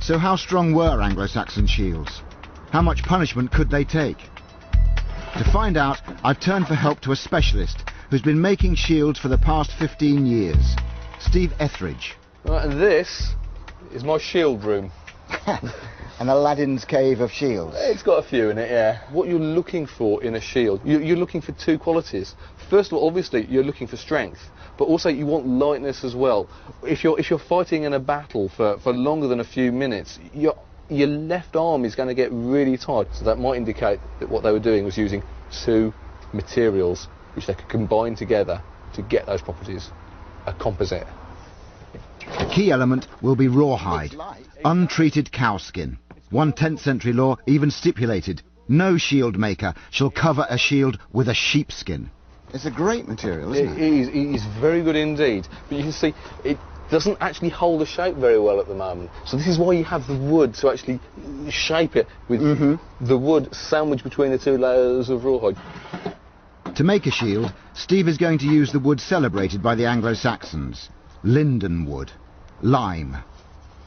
So how strong were Anglo-Saxon shields? How much punishment could they take? To find out, I've turned for help to a specialist who's been making shields for the past 15 years, Steve Etheridge. Right, and this is my shield room. An Aladdin's cave of shields. It's got a few in it, yeah. What you're looking for in a shield, you're looking for two qualities. First of all, obviously, you're looking for strength, but also you want lightness as well. If you're fighting in a battle for longer than a few minutes, your left arm is going to get really tired. So that might indicate that what they were doing was using two materials which they could combine together to get those properties, a composite. The key element will be rawhide, untreated cow skin. One 10th century law even stipulated no shield maker shall cover a shield with a sheepskin. It's a great material, isn't it? It is very good indeed, but you can see it doesn't actually hold the shape very well at the moment. So this is why you have the wood to actually shape it with the wood sandwiched between the two layers of rawhide. To make a shield, Steve is going to use the wood celebrated by the Anglo-Saxons, linden wood, lime.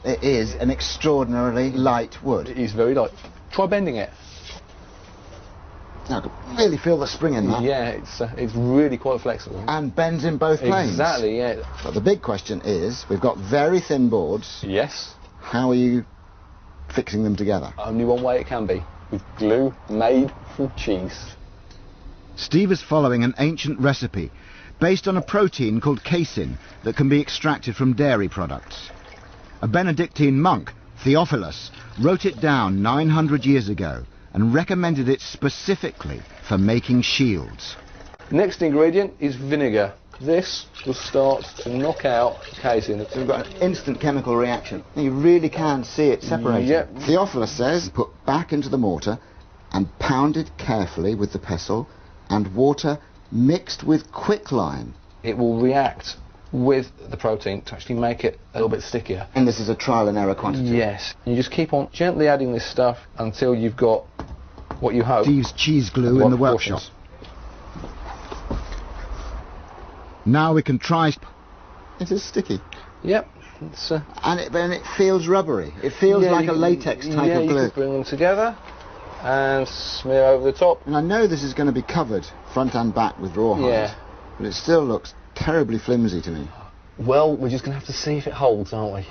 It is an extraordinarily light wood. It is very light. Try bending it. I can really feel the spring in that. Yeah, it's really quite flexible. And bends in both planes. Exactly, yeah. But the big question is, we've got very thin boards. Yes. How are you fixing them together? Only one way it can be, with glue made from cheese. Steve is following an ancient recipe based on a protein called casein that can be extracted from dairy products. A Benedictine monk, Theophilus, wrote it down 900 years ago and recommended it specifically for making shields. Next ingredient is vinegar. This will start to knock out casein. So we've got an instant chemical reaction. You really can see it separating. Yep. Theophilus says, put back into the mortar and pound it carefully with the pestle and water mixed with quicklime. It will react with the protein to actually make it a little bit stickier. And this is a trial and error quantity? Yes. You just keep on gently adding this stuff until you've got what you hope. Steve's cheese glue in the workshop. Now we can try... It is sticky. Yep. And it feels rubbery. It feels like a latex type of glue. You can bring them together and smear over the top. And I know this is going to be covered front and back with rawhide, but it still looks terribly flimsy to me. Well, we're just going to have to see if it holds, aren't we?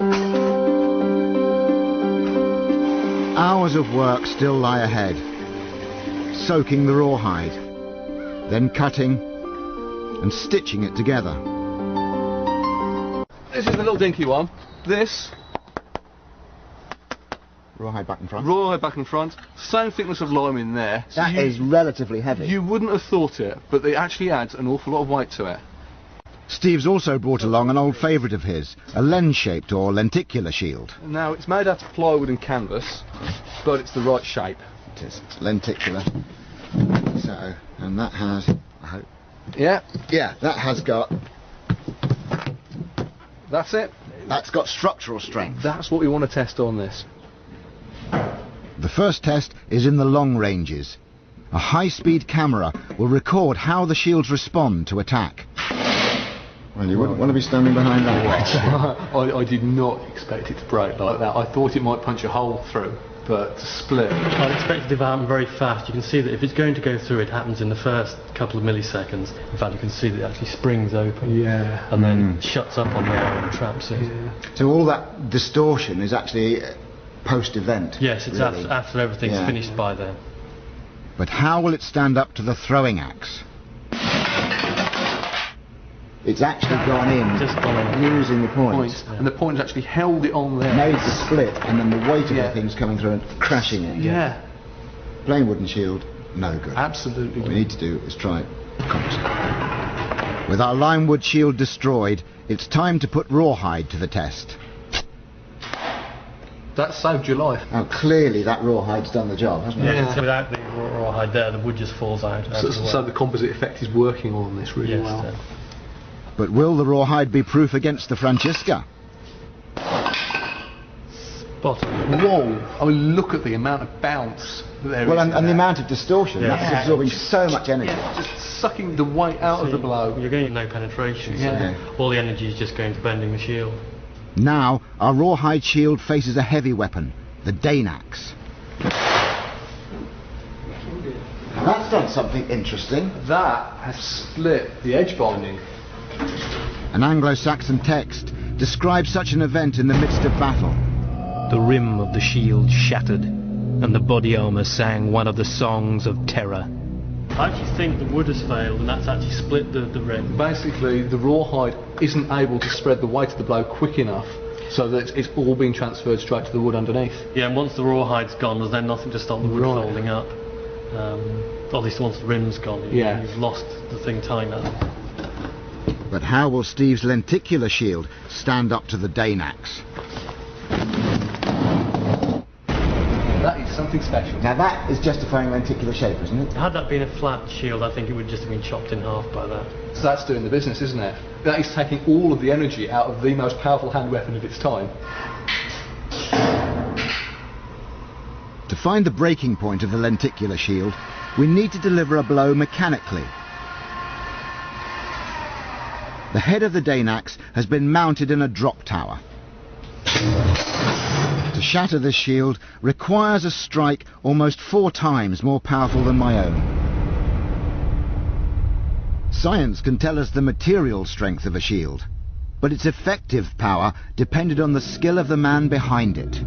Hours of work still lie ahead. Soaking the rawhide, then cutting and stitching it together. This is the little dinky one. This... Rawhide back and front? Rawhide back and front. Same thickness of lime in there. That is relatively heavy. You wouldn't have thought it, but it actually adds an awful lot of weight to it. Steve's also brought along an old favourite of his, a lens-shaped or lenticular shield. Now, it's made out of plywood and canvas, but it's the right shape. It is. It's lenticular. So, and that has... I hope. Yeah. Yeah, that has got... That's it. That's got structural strength. That's what we want to test on this. The first test is in the long ranges. A high-speed camera will record how the shields respond to attack. Well, you wouldn't want to be standing behind that. I did not expect it to break like that. I thought it might punch a hole through, but to split... I'd expect it to happen very fast. You can see that if it's going to go through, it happens in the first couple of milliseconds. In fact, you can see that it actually springs open. Yeah. And then shuts up on there and traps it. Yeah. So all that distortion is actually post-event? Yes, it's really. after everything's finished by then. But how will it stand up to the throwing axe? It's actually gone in, Just gone in. using the point. Yeah. And the point has actually held it on there. Made the split, and then the weight of the thing's coming through and crashing it. Yeah. Plain wooden shield, no good. Absolutely. What we need to do is try composite. With our limewood shield destroyed, it's time to put rawhide to the test. That saved your life. Now clearly that rawhide's done the job, hasn't it? Yeah. Without the rawhide there, the wood just falls out. So the composite effect is working on this really well. But will the rawhide be proof against the Francisca? Spot on. Whoa! I mean, look at the amount of bounce there Well, is and the amount of distortion. Yeah. That's absorbing so much energy. just sucking the weight out of the blow. You're getting no penetration, so Yeah. all the energy is just going to bending the shield. Now, our rawhide shield faces a heavy weapon, the Dane axe. That's done something interesting. That has split the edge binding. An Anglo-Saxon text describes such an event in the midst of battle. The rim of the shield shattered, and the body armour sang one of the songs of terror. I actually think the wood has failed, and that's actually split the rim. Basically, the rawhide isn't able to spread the weight of the blow quick enough, so that it's all being transferred straight to the wood underneath. Yeah, and once the rawhide's gone, there's then nothing to stop the wood folding up. At least once the rim's gone, you've lost the thing tying up. But how will Steve's lenticular shield stand up to the Dane axe? That is something special. Now that is justifying lenticular shape, isn't it? Had that been a flat shield, I think it would just have been chopped in half by that. So that's doing the business, isn't it? That is taking all of the energy out of the most powerful hand weapon of its time. To find the breaking point of the lenticular shield, we need to deliver a blow mechanically. The head of the Dane axe has been mounted in a drop tower. To shatter this shield requires a strike almost 4 times more powerful than my own. Science can tell us the material strength of a shield, but its effective power depended on the skill of the man behind it.